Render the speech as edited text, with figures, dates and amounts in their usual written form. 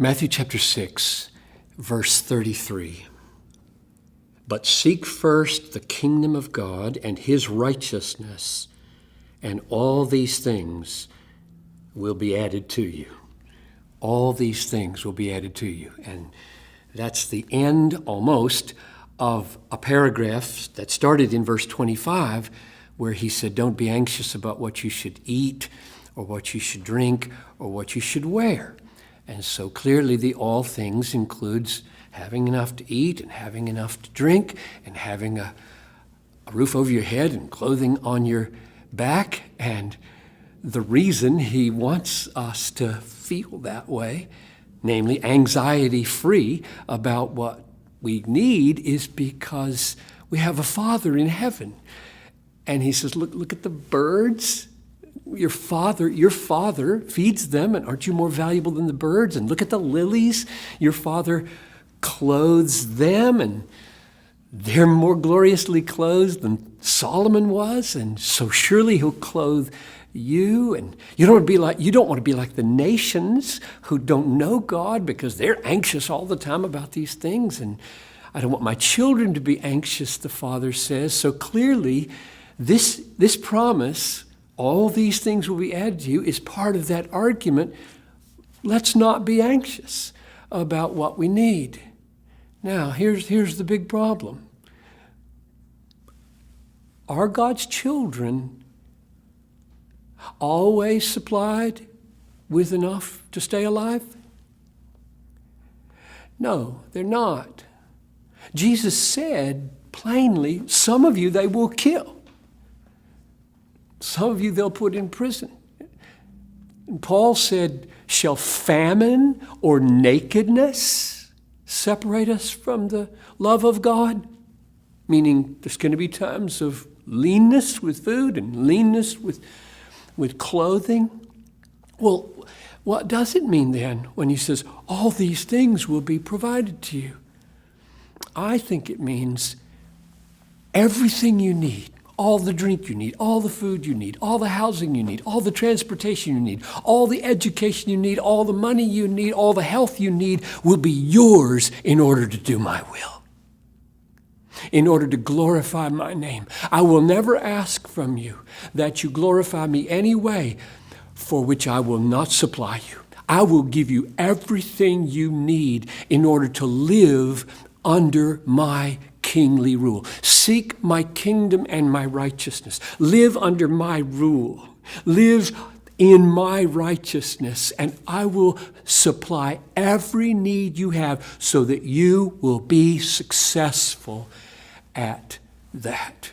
Matthew chapter 6, verse 33. But seek first the kingdom of God and his righteousness, and all these things will be added to you. All these things will be added to you. And that's the end, almost, of a paragraph that started in verse 25, where he said, don't be anxious about what you should eat, or what you should drink, or what you should wear. And so clearly the all things includes having enough to eat and having enough to drink and having a roof over your head and clothing on your back. And the reason he wants us to feel that way, namely anxiety-free about what we need, is because we have a Father in heaven. And he says, look at the birds. Your father feeds them, and aren't you more valuable than the birds? And look at the lilies. Your Father clothes them, and they're more gloriously clothed than Solomon was, and so surely he'll clothe you. And you don't want to be like the nations who don't know God, because they're anxious all the time about these things. And I don't want my children to be anxious, the Father says. So clearly, this promise, all these things will be added to you, is part of that argument. Let's not be anxious about what we need. Now, here's the big problem. Are God's children always supplied with enough to stay alive? No, they're not. Jesus said plainly, some of you they will kill. Some of you they'll put in prison. And Paul said, shall famine or nakedness separate us from the love of God? Meaning there's going to be times of leanness with food and leanness with clothing. Well, what does it mean then when he says all these things will be provided to you? I think it means everything you need. All the drink you need, all the food you need, all the housing you need, all the transportation you need, all the education you need, all the money you need, all the health you need will be yours in order to do my will, in order to glorify my name. I will never ask from you that you glorify me any way for which I will not supply you. I will give you everything you need in order to live under my kingly rule. Seek my kingdom and my righteousness. Live under my rule. Live in my righteousness, and I will supply every need you have so that you will be successful at that.